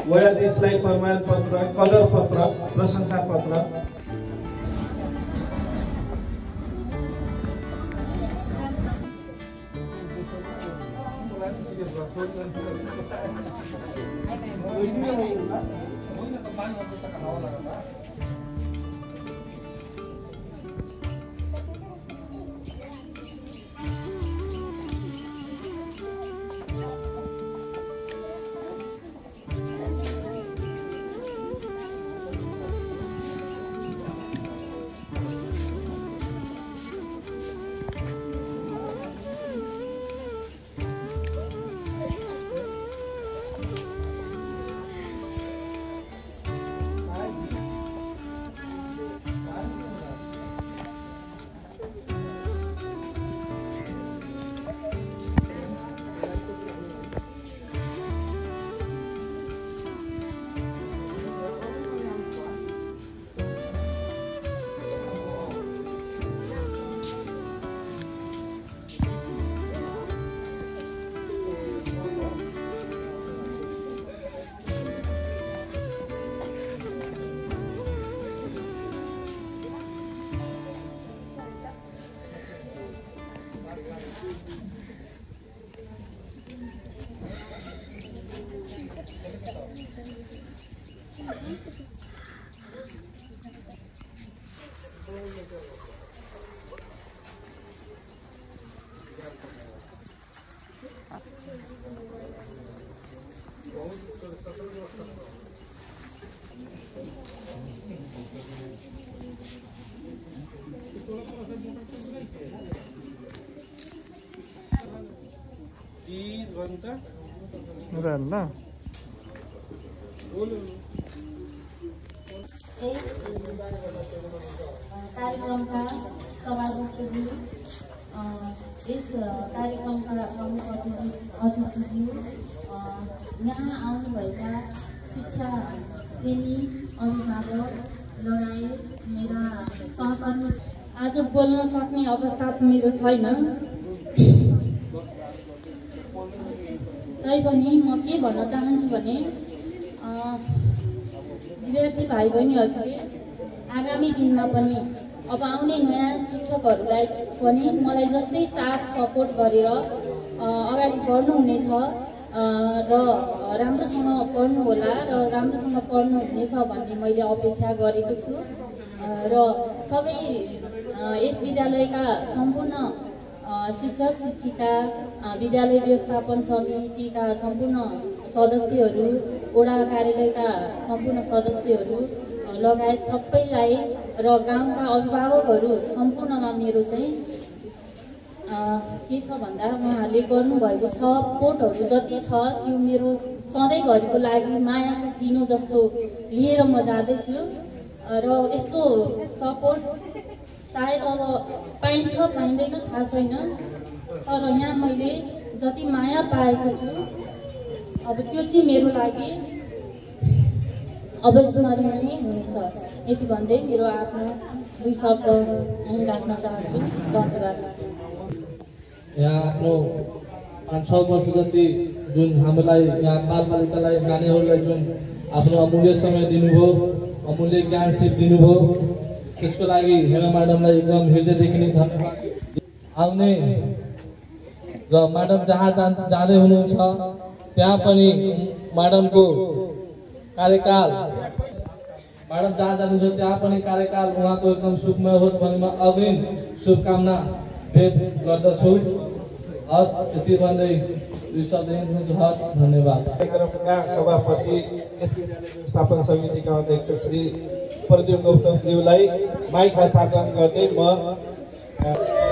वडा देशलाई प्रमाणपत्र, कदर पत्र, प्रशंसा पत्र कार्यक्रमका सभामुखज्यू, यस कार्यक्रमका प्रमुख अतिथिज्यू, यहाँ आउनुभएका शिक्षा प्रेमी अभिभावक लगायत मेरा सहकर्मी, आज बोल्न सक्ने अवस्था मेरो छैन, तैपनि म के भन्न चाहन्छु भने विद्यार्थी भाइ बहिनीहरूले आगामी दिनमा पनि अब आउने नयाँ शिक्षकहरूलाई पनि मलाई जस्तै साथ सपोर्ट गरेर अगाडि बढ्नुहुनेछ र राम्रोसँग पढ्नुहोला र राम्रोसँग पढ्नुहुनेछ भन्ने मैले अपेक्षा गरेको छु र सबै यस विद्यालयका सम्पूर्ण शिक्षक शिक्षिका, विद्यालय व्यवस्थापन समितिका सम्पूर्ण सदस्यहरू, वडा कार्यालयका सम्पूर्ण सदस्यहरू लगायत सबैलाई र गाउँका अभिभावकहरू सम्पूर्णमा मेरो चाहिँ के छ भन्दा उहाँहरूले गर्नुभएको सपोर्टहरू जति छ त्यो मेरो सधैँभरिको लागि मायाको चिनो जस्तो लिएर म जाँदैछु र यस्तो सपोर्ट सायद अब पाइन्छ पाइँदैन थाहा छैन, तर यहाँ मैले जति माया पाएको छु अब त्यो चाहिँ मेरो लागि अविस्मरणीय हुनेछ। यति भन्दै मेरो आफ्नो दुई शब्द यहीँ राख्न चाहन्छु। धन्यवाद। यहाँ आफ्नो 5-6 वर्ष जति जुन हामीलाई यहाँ बालबालिकालाई नानीहरूलाई जुन आफ्नो अमूल्य समय दिनुभयो, अमूल्य ज्ञान सिप दिनुभयो, त्यसको लागि हेमा म्याडमलाई एकदम हृदयदेखि नै धन्यवाद। आउने र म्याडम जहाँ जाँदै हुनुहुन्छ त्यहाँ पनि म्याडमको कार्यकाल, म्याडम जहाँ जानुहुन्छ त्यहाँ पनि कार्यकाल उहाँको एकदम सुखमय होस् भन्ने म अग्रिम शुभकामना व्यक्त गर्दछु। हस्, यति भन्दै दुई शब्द हस्, धन्यवाद। कार्यक्रमका सभापति, यस विद्यालय व्यवस्थापन समितिका अध्यक्ष श्री प्रदीप गौतमज्यूलाई माइक हस्तान्तरण गर्दै म Uh,